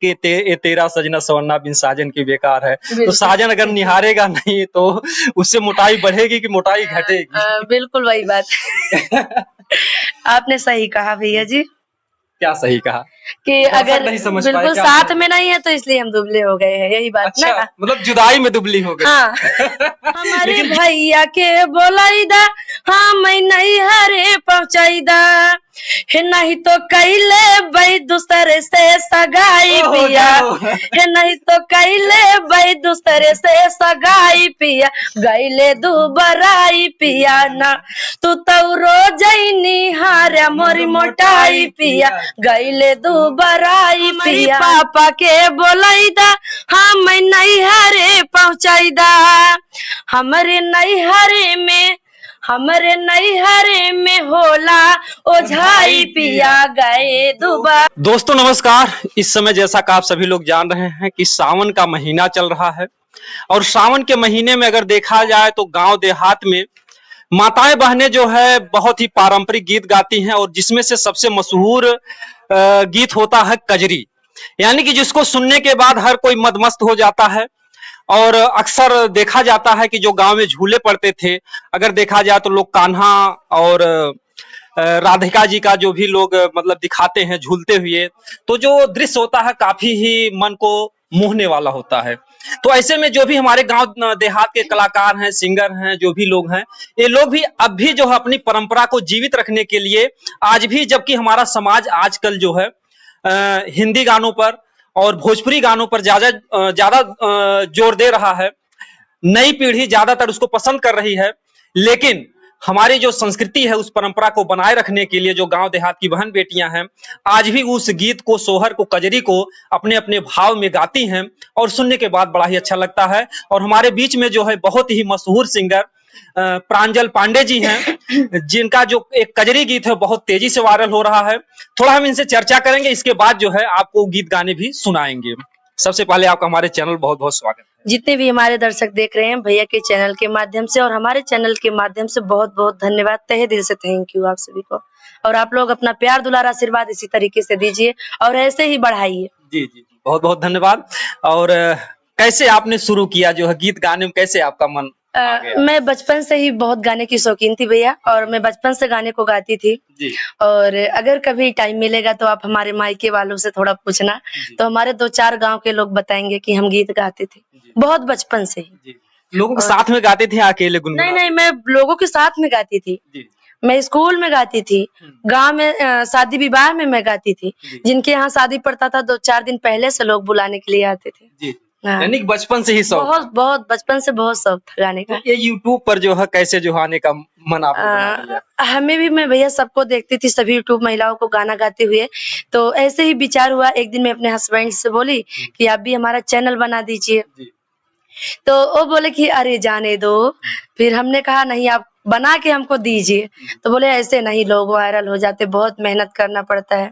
कि ये तेरा सजना सवरना बिन साजन की बेकार है। तो बिल्कुल साजन अगर निहारेगा नहीं तो उससे मोटाई बढ़ेगी कि मोटाई घटेगी? बिल्कुल वही बात आपने सही कहा भैया जी क्या सही कहा? कि दर्शक अगर नहीं समझ पाए, बिल्कुल क्या साथ समझ? में नहीं है तो इसलिए हम दुबले हो गए हैं, यही बात अच्छा, ना। मतलब जुदाई में दुबली हो गई। हाँ हमारे लेकिन भैया के बोलाईदा हाँ मैं नहीं हरे पहुंचाईदा हे नहीं तो कैले भाई दूसरे से सगाई ओहो, पिया जाओ। हे नहीं तो कैले भाई दूसरे से सगाई पिया गईले दू बराई पिया ना तू तो रोज निहार मोरी मोटाई पिया गईले दू बराई पिया पापा के बोलाईदा हाँ मैं नहीं हरे पहुंचाईदा हमरे नैहरे में होला ओझाई पिया गए दुबा। दोस्तों नमस्कार। इस समय जैसा कि आप सभी लोग जान रहे हैं कि सावन का महीना चल रहा है और सावन के महीने में अगर देखा जाए तो गांव देहात में माताएं बहनें जो है बहुत ही पारंपरिक गीत गाती हैं और जिसमें से सबसे मशहूर गीत होता है कजरी, यानी कि जिसको सुनने के बाद हर कोई मदमस्त हो जाता है। और अक्सर देखा जाता है कि जो गांव में झूले पड़ते थे, अगर देखा जाए तो लोग कान्हा और राधिका जी का जो भी लोग मतलब दिखाते हैं झूलते हुए, तो जो दृश्य होता है काफी ही मन को मोहने वाला होता है। तो ऐसे में जो भी हमारे गांव देहात के कलाकार हैं, सिंगर हैं, जो भी लोग हैं, ये लोग भी अब भी जो है अपनी परंपरा को जीवित रखने के लिए आज भी, जबकि हमारा समाज आजकल जो है हिंदी गानों पर और भोजपुरी गानों पर ज्यादा जोर दे रहा है, नई पीढ़ी ज्यादातर उसको पसंद कर रही है, लेकिन हमारी जो संस्कृति है उस परंपरा को बनाए रखने के लिए जो गांव देहात की बहन बेटियां हैं आज भी उस गीत को, सोहर को, कजरी को अपने अपने भाव में गाती हैं और सुनने के बाद बड़ा ही अच्छा लगता है। और हमारे बीच में जो है बहुत ही मशहूर सिंगर प्रांजल पांडे जी हैं, जिनका जो एक कजरी गीत है बहुत तेजी से वायरल हो रहा है। थोड़ा हम इनसे चर्चा करेंगे, इसके बाद जो है आपको गीत गाने भी सुनाएंगे। सबसे पहले आपका हमारे चैनल बहुत बहुत स्वागत है। जितने भी हमारे दर्शक देख रहे हैं भैया के चैनल के माध्यम से और हमारे चैनल के माध्यम से बहुत बहुत धन्यवाद, तहे दिल से थैंक यू आप सभी को। और आप लोग अपना प्यार दुलार आशीर्वाद इसी तरीके से दीजिए और ऐसे ही बढ़ाइए। जी जी, बहुत बहुत धन्यवाद। और कैसे आपने शुरू किया जो है गीत गाने में, कैसे आपका मन आ गया? मैं बचपन से ही बहुत गाने की शौकीन थी भैया और मैं बचपन से गाने को गाती थी जी। और अगर कभी टाइम मिलेगा तो आप हमारे मायके वालों से थोड़ा पूछना, तो हमारे 2-4 गांव के लोग बताएंगे कि हम गीत गाते थे बहुत बचपन से ही। जी। लोगों के साथ में गाते थे, अकेले गुनगुनाते? नहीं, मैं लोगों के साथ में गाती थी। जी। मैं स्कूल में गाती थी, गांव में शादी विवाह में मैं गाती थी। जिनके यहाँ शादी पड़ता था 2-4 दिन पहले से लोग बुलाने के लिए आते थे। जी। हाँ। यानी कि बचपन से ही शौक? बहुत बचपन से बहुत शौक था गाने का। ये यूट्यूब पर जो है कैसे जो आने का मन आपने बना लिया? हमें भी, मैं भैया सबको देखती थी, सभी यूट्यूब महिलाओं को गाना गाते हुए, तो ऐसे ही विचार हुआ। एक दिन मैं अपने हस्बैंड से बोली कि आप भी हमारा चैनल बना दीजिए, तो वो बोले कि अरे जाने दो। फिर हमने कहा नहीं, आप बना के हमको दीजिए, तो बोले ऐसे नहीं, लोग वायरल हो जाते, बहुत मेहनत करना पड़ता है।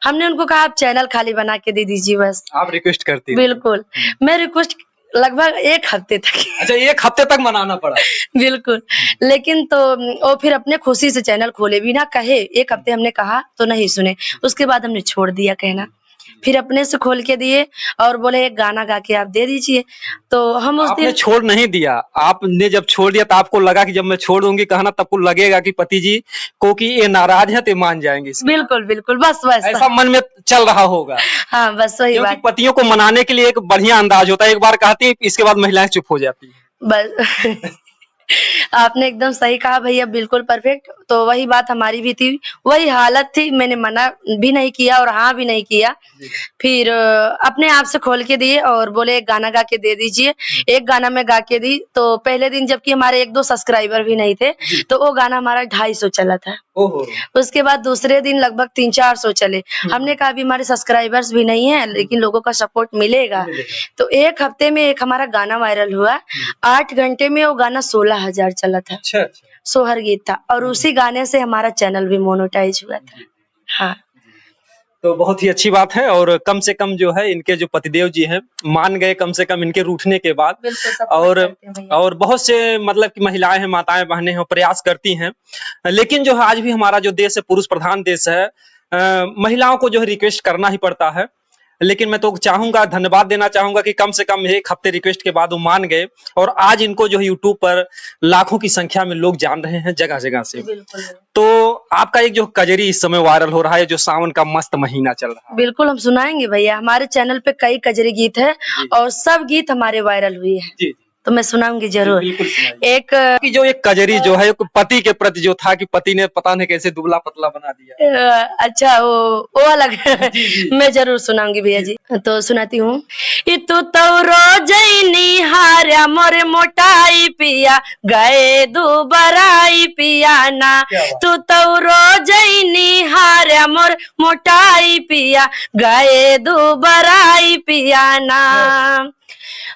हमने उनको कहा आप चैनल खाली बना के दे दीजिए बस। आप रिक्वेस्ट करती? बिल्कुल, मैं रिक्वेस्ट लगभग 1 हफ्ते तक अच्छा, 1 हफ्ते तक मनाना पड़ा? बिल्कुल, लेकिन तो वो फिर अपने खुशी से चैनल खोले, बिना कहे 1 हफ्ते हमने कहा तो नहीं सुने, उसके बाद हमने छोड़ दिया कहना। फिर अपने से खोल के दिए और बोले एक गाना गा के आप दे दीजिए, तो हम उस दिन छोड़ नहीं दिया। आपने जब छोड़ दिया तो आपको लगा कि जब मैं छोड़ दूंगी कहना, तब को लगेगा कि पति जी को कि ये नाराज है तो मान जाएंगे। बिल्कुल बिल्कुल, बस ऐसा मन में चल रहा होगा। हाँ बस वही बात। पतियों को मनाने के लिए एक बढ़िया अंदाज होता है, एक बार कहती है इसके बाद महिलाएं चुप हो जाती है। बस आपने एकदम सही कहा भैया, बिल्कुल परफेक्ट। तो वही बात हमारी भी थी, वही हालत थी, मैंने मना भी नहीं किया और हाँ भी नहीं किया। फिर अपने आप से खोल के दिए और बोले एक गाना गा के दे दीजिए। एक गाना में गा के दी, तो पहले दिन जबकि हमारे 1-2 सब्सक्राइबर भी नहीं थे, तो वो गाना हमारा 250 चला था। उसके बाद दूसरे दिन लगभग 300-400 चले। हमने कहा अभी हमारे सब्सक्राइबर्स भी नहीं है, लेकिन लोगों का सपोर्ट मिलेगा। तो 1 हफ्ते में एक हमारा गाना वायरल हुआ, 8 घंटे में वो गाना 16,000 चला था। अच्छा। सोहर गीत था और उसी गाने से हमारा चैनल भी मोनेटाइज हुआ था। हाँ, तो बहुत ही अच्छी बात है। और कम से कम जो है इनके जो पतिदेव जी हैं मान गए, कम से कम इनके रूठने के बाद। और बहुत से मतलब कि महिलाएं हैं, माताएं बहनें हैं, प्रयास करती हैं, लेकिन जो है आज भी हमारा जो देश है पुरुष प्रधान देश है, महिलाओं को जो है रिक्वेस्ट करना ही पड़ता है। लेकिन मैं तो चाहूंगा, धन्यवाद देना चाहूंगा कि कम से कम 1 हफ्ते रिक्वेस्ट के बाद वो मान गए और आज इनको जो है यूट्यूब पर लाखों की संख्या में लोग जान रहे हैं जगह जगह से। बिल्कुल तो आपका एक जो कजरी इस समय वायरल हो रहा है, जो सावन का मस्त महीना चल रहा है। बिल्कुल हम सुनाएंगे भैया, हमारे चैनल पे कई कजरी गीत है जी। और सब गीत हमारे वायरल हुए हैं, जी तो मैं सुनाऊंगी जरूर। बिल्कुल सुनाइए। एक कि जो एक कजरी जो है पति के प्रति जो था कि पति ने पता नहीं कैसे दुबला पतला बना दिया। अच्छा वो अलग जी। मैं जरूर सुनाऊंगी भैया जी। तो सुनाती हूँ। तू तो रोजनी हार्या मोरे मोटाई पिया गए दुबराई पिया ना। तू तो रोजनी हार्या मोर मोटाई पिया गए दुबराई पिया ना।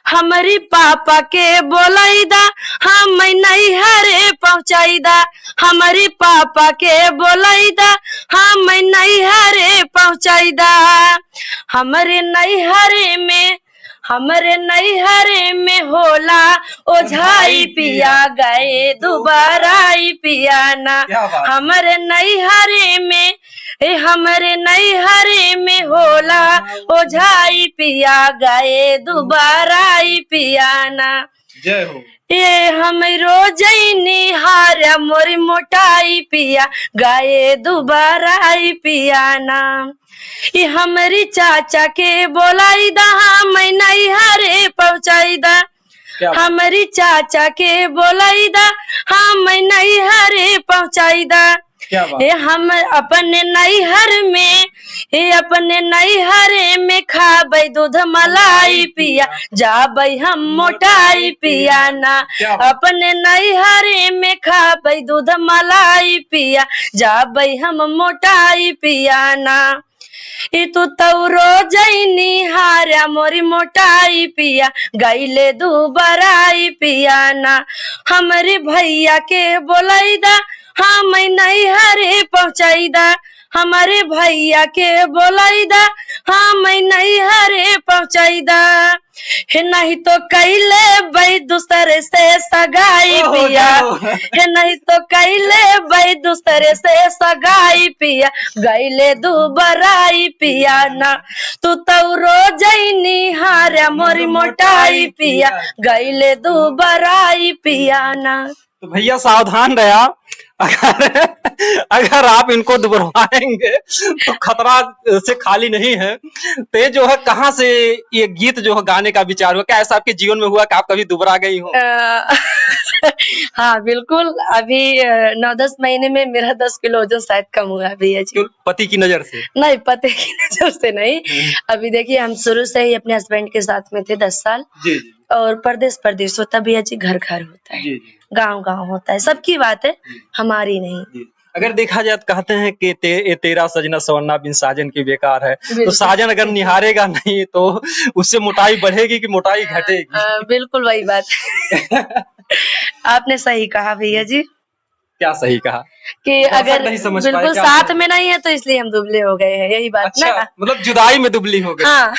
हमारी पापा के बोलाईदा हम नहीं हरे पहुँचाईदा। हमारी पापा के बोलाईदा हम नहीं हरे पहुँचाईदा। हमारे नैहरे में होला ओझाई पिया गए दुबाराई पिया ना। हमारे नैहरे में होला ओझाई पिया गए दुबाराई पिया ना। जय हो। ये हम रोजनी हार्या मोरी मोटाई पिया गए दुबाराई पिया ना। ये हमारी चाचा के बोलाईदा हम नहीं हरे पहुँचाईदा। हमारी चाचा के बोलाईदा हम नहीं हरे पहुँचाईदा। हम अपने नैहर में खाबै दूध मलाई पिया जाबै हम मोटाई पिया ना। अपने नैहर में खाबै दूध मलाई पिया जाबै हम मोटाई पिया ना। तू तो रोजनी हार्या मोरी मोटाई पिया गईले दुबराई पिया ना। हमारे भैया के बोलाईदा हम नहीं हरे पहुँचाईदा। हमारे भैया के बोलाईदा हम नहीं हरे पहुँचाईदा। नहीं तो कैले भाई दूसरे से सगाई पिया। नहीं तो कैले भाई दूसरे से सगाई पिया गईले दुबराई पिया ना। तू तो रोजनी हार्या मोरी मोटाई पिया गईले दुबराई पिया ना। तो भैया सावधान रहा, अगर आप इनको दुबराएंगे तो खतरा से खाली नहीं है। तो ये जो है कहाँ से ये गीत जो है गाने का विचार हुआ? क्या ऐसा आपके जीवन में हुआ कि आप कभी दुबरा गई हो? हाँ बिल्कुल, अभी 9-10 महीने में मेरा 10 किलो वजन शायद कम हुआ है भैया जी। पति की नजर से? नहीं, पति की नजर से नहीं। अभी देखिए हम शुरू से ही अपने हस्बैंड के साथ में थे 10 साल। जी। और परदेश होता भैया जी, घर होता है, गांव होता है, सबकी बात है, हमारी नहीं। अगर देखा जाए तो कहते हैं कि तेरा सजना सवरना बिन साजन की बेकार है। तो साजन अगर निहारेगा नहीं तो उससे मोटाई बढ़ेगी कि मोटाई घटेगी? बिल्कुल वही बात आपने सही कहा भैया जी। क्या सही कहा? कि अगर बिल्कुल साथ में नहीं है तो इसलिए हम दुबले हो गए हैं, यही बात। अच्छा, ना मतलब जुदाई में दुबली हो गए। हाँ।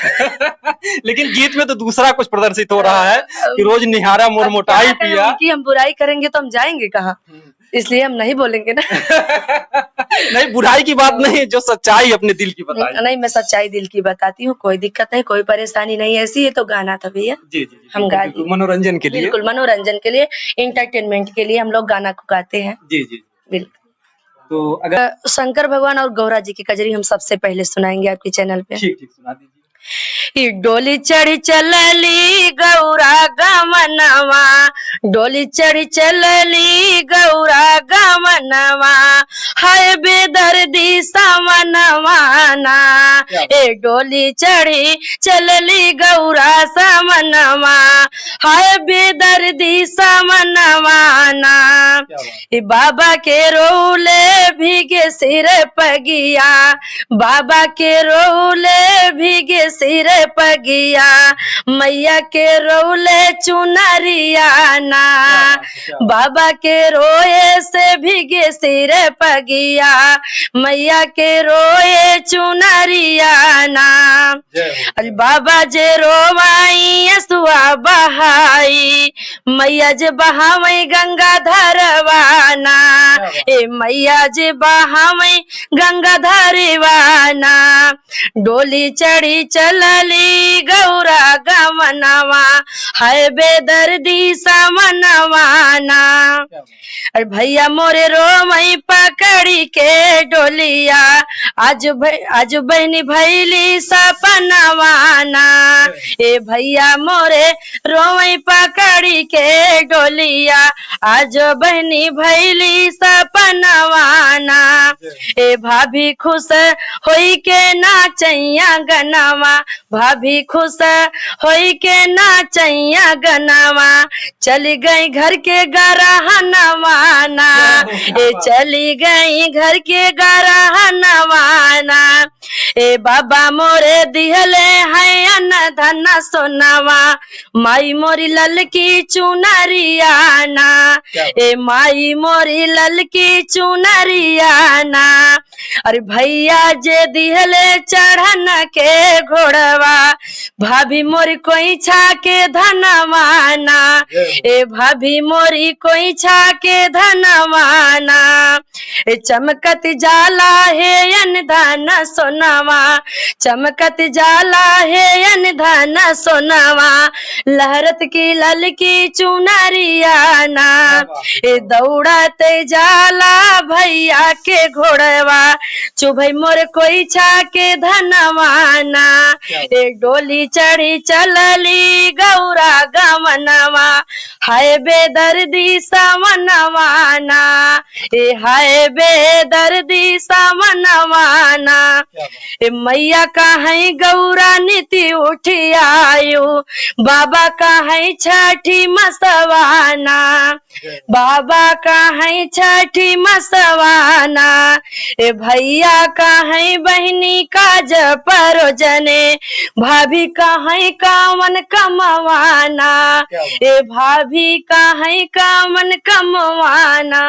लेकिन गीत में तो दूसरा कुछ प्रदर्शित हो रहा है कि रोज निहारा मोर मोटाई पिया। उनकी हम बुराई करेंगे तो हम जाएंगे कहाँ, इसलिए हम नहीं बोलेंगे ना। नहीं, बुराई की बात नहीं, जो सच्चाई अपने दिल की बताई। नहीं, मैं सच्चाई दिल की बताती हूँ, कोई दिक्कत नहीं, कोई परेशानी नहीं, ऐसी है तो गाना था भैया। जी, हम गा दिए मनोरंजन के लिए। बिल्कुल मनोरंजन के लिए, इंटरटेनमेंट के लिए हम लोग गाना को गाते हैं। जी बिल्कुल। तो अगर शंकर भगवान और गौरा जी की कजरी हम सबसे पहले सुनाएंगे आपके चैनल पे। ठीक सुना दीजिए। डोली चढ़ी चलली गौरा गमनवा, डोली चढ़ी चलली गौरा गमनवा, हाय बेदर्दी समनवाना। ए डोली चढ़ी चलली गौरा समनवा, हाय बेदर्दी समनवाना। बाबा के रोले भीगे सिर पगिया, बाबा के रोले भीगे सिर पगिया मैया के रोले चुनरिया ना बाबा के रोए से भीगे सिर पगिया मैया के रोए चुनरिया ना अरे बाबा जे रोवाई सुआ बहाई मैया जे बहावई गंगा धरवाना ए मैया जे बहावई गंगा धरवाना डोली चढ़ी चलली गौरा गमनवा है बेदर्दी समनवाना अरे भैया मोरे रोमई पकड़ी के डोलिया आज बहनी भैली सपनवाना ए भैया मोरे रोमई पकड़ी के डोलिया आज बहनी भैली सपनवाना ए भाभी खुश होई के नाचैया गनवा भाभी खुश होई के नाचैया गनवा चली गई घर के गरहनवाना ए चली गई घर के गरहनवाना ए बाबा मोरे दिहले है अन धन सोनवा माई मोरी ललकी चुनरियाना ए माई मोरी ललकी चुनरियाना अरे भैया जे दिहले चढ़न के घोड़वा भाभी मोरी कोई छा के धनवाना ए भाभी मोरी कोई छा के धनवाना ए चमकत जाला है अन धन सोनवा चमकत जाला है अन धन सोनवा लहरत की ललकी चुनरियाना ए दौड़त जाला भैया के घोड़वा चुभई मोर कोई छा के धनवाना ए डोली चढ़ी चलली गौरा गमनवा हाय बेदर्दी समनवाना ए हाय बेदर्दी समनवाना ए मैया कहीं गौरा नीति उठी आयु बाबा कहीं छठी मसवाना बाबा कहीं छठी मसवाना ए भैया कहीं बहनी काज परोजने भाभी कहीं कामन कमवाना ए भाभी कहीं कामन कमवाना।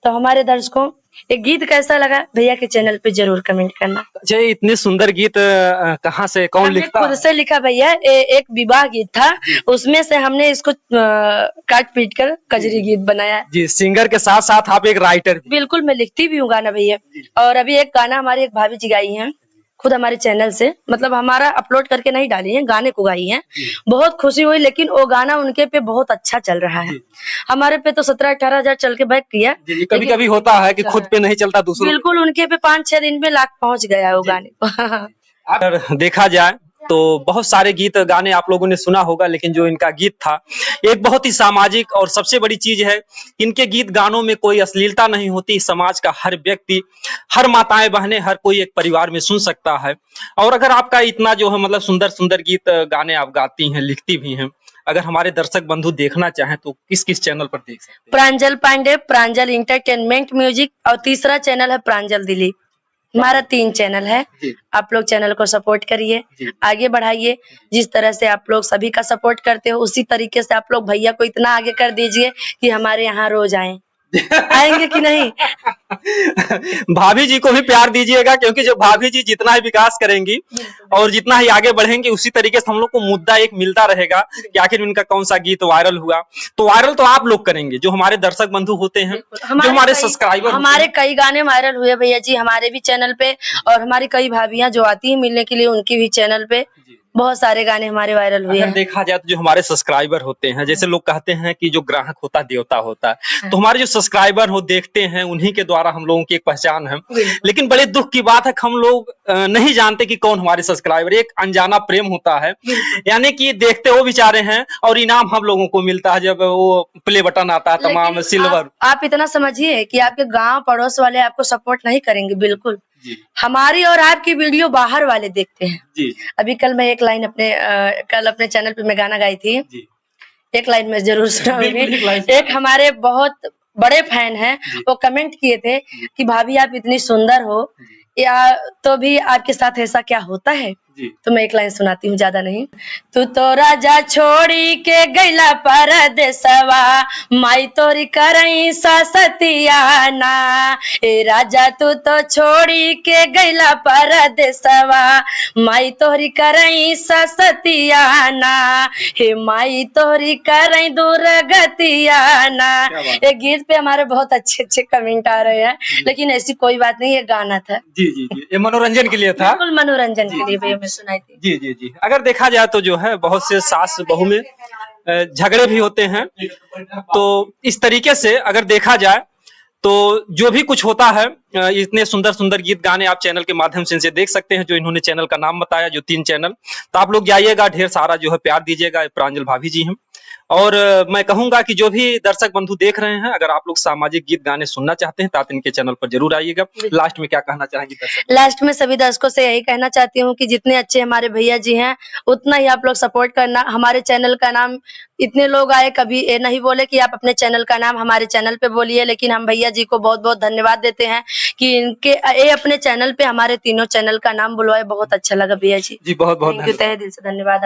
तो हमारे दर्शकों एक गीत कैसा लगा भैया के चैनल पे जरूर कमेंट करना। अच्छा, इतने सुंदर गीत कहाँ से कौन लिखता? खुद से लिखा भैया। एक विवाह गीत था, उसमें से हमने इसको काट पीट कर कजरी गीत बनाया जी। सिंगर के साथ साथ आप एक राइटर? बिल्कुल, मैं लिखती भी हूँ गाना भैया। और अभी एक गाना हमारी एक भाभी जी गाई है खुद हमारे चैनल से, मतलब हमारा अपलोड करके नहीं डाली है, गाने को गाई है। बहुत खुशी हुई, लेकिन वो गाना उनके पे बहुत अच्छा चल रहा है। हमारे पे तो 17-18 हजार चल के बैक किया। कभी कभी होता है कि खुद पे नहीं चलता दूसरों। बिल्कुल, उनके पे 5-6 दिन में लाख पहुंच गया वो गाने को। अगर देखा जाए तो बहुत सारे गीत गाने आप लोगों ने सुना होगा, लेकिन जो इनका गीत था एक बहुत ही सामाजिक, और सबसे बड़ी चीज है इनके गीत गानों में कोई अश्लीलता नहीं होती। समाज का हर व्यक्ति, हर माताएं बहनें, हर कोई एक परिवार में सुन सकता है। और अगर आपका इतना जो है मतलब सुंदर सुंदर गीत गाने आप गाती हैं, लिखती भी हैं, अगर हमारे दर्शक बंधु देखना चाहें तो किस किस चैनल पर देख सकते हैं? प्रांजल पांडे, प्रांजल इंटरटेनमेंट म्यूजिक, और तीसरा चैनल है प्रांजल दिलीप। हमारा 3 चैनल है। आप लोग चैनल को सपोर्ट करिए, आगे बढ़ाइए। जिस तरह से आप लोग सभी का सपोर्ट करते हो, उसी तरीके से आप लोग भैया को इतना आगे कर दीजिए कि हमारे यहाँ रोज आए। आएंगे कि नहीं? भाभी जी को भी प्यार दीजिएगा, क्योंकि जो भाभी जी जितना ही विकास करेंगी और जितना ही आगे बढ़ेंगे, उसी तरीके से हम लोग को मुद्दा एक मिलता रहेगा कि आखिर उनका कौन सा गीत वायरल हुआ। तो वायरल तो आप लोग करेंगे, जो हमारे दर्शक बंधु होते हैं, जो हमारे सब्सक्राइबर। हमारे कई गाने वायरल हुए भैया जी हमारे भी चैनल पे, और हमारी कई भाभियां जो आती है मिलने के लिए, उनकी भी चैनल पे बहुत सारे गाने हमारे वायरल हुए हैं। देखा जाए तो जो हमारे सब्सक्राइबर होते हैं, जैसे लोग कहते हैं कि जो ग्राहक होता है देवता होता है, तो हमारे जो सब्सक्राइबर हो देखते हैं, उन्हीं के द्वारा हम लोगों की एक पहचान है। लेकिन बड़े दुख की बात है कि हम लोग नहीं जानते कि कौन हमारे सब्सक्राइबर। एक अनजाना प्रेम होता है, यानी कि देखते वो बेचारे हैं और इनाम हम लोगों को मिलता है जब वो प्ले बटन आता है, तमाम सिल्वर। आप इतना समझिए कि आपके गाँव पड़ोस वाले आपको सपोर्ट नहीं करेंगे, बिल्कुल। हमारी और आपकी वीडियो बाहर वाले देखते हैं जी। अभी कल मैं एक लाइन कल अपने चैनल पे मैं गाना गाई थी जी। एक लाइन में जरूर सुनाऊंगी। एक हमारे बहुत बड़े फैन हैं, वो कमेंट किए थे कि भाभी आप इतनी सुंदर हो, या तो भी आपके साथ ऐसा क्या होता है? तो मैं एक लाइन सुनाती हूँ, ज्यादा नहीं। तू तो राजा छोड़ी के गैला परदेसवा, माई तोरी करई ससतियाना। ए राजा तू तो छोड़ी के गैला परदेसवा, माई तोरी करई ससतियाना। हे माई तोरी करई दुर्गतियाना। ये गीत पे हमारे बहुत अच्छे अच्छे कमेंट आ रहे हैं, लेकिन ऐसी कोई बात नहीं, ये गाना था। जी जी जी, ये मनोरंजन के लिए था। बिल्कुल मनोरंजन के लिए भैया मैं सुनाई थी। जी जी जी, अगर देखा जाए तो जो है बहुत से सास बहू में झगड़े भी होते हैं, तो इस तरीके से अगर देखा जाए तो जो भी कुछ होता है, इतने सुंदर सुंदर गीत गाने आप चैनल के माध्यम से इनसे देख सकते हैं, जो इन्होंने चैनल का नाम बताया, जो 3 चैनल, तो आप लोग जाइएगा, ढेर सारा जो है प्यार दीजिएगा। प्रांजल भाभी जी हैं, और मैं कहूंगा कि जो भी दर्शक बंधु देख रहे हैं, अगर आप लोग सामाजिक गीत गाने सुनना चाहते हैं तो इनके चैनल पर जरूर आइएगा। लास्ट में क्या कहना चाहेंगे दर्शक? लास्ट में सभी दर्शकों से यही कहना चाहती हूँ कि जितने अच्छे हमारे भैया जी हैं, उतना ही आप लोग सपोर्ट करना। हमारे चैनल का नाम इतने लोग आए, कभी ये नहीं बोले कि आप अपने चैनल का नाम हमारे चैनल पे बोलिए, लेकिन हम भैया जी को बहुत बहुत धन्यवाद देते हैं कि इनके ये अपने चैनल पे हमारे तीनों चैनल का नाम बुलवाए। बहुत अच्छा लगा भैया जी। जी बहुत बहुत तहे दिल से धन्यवाद।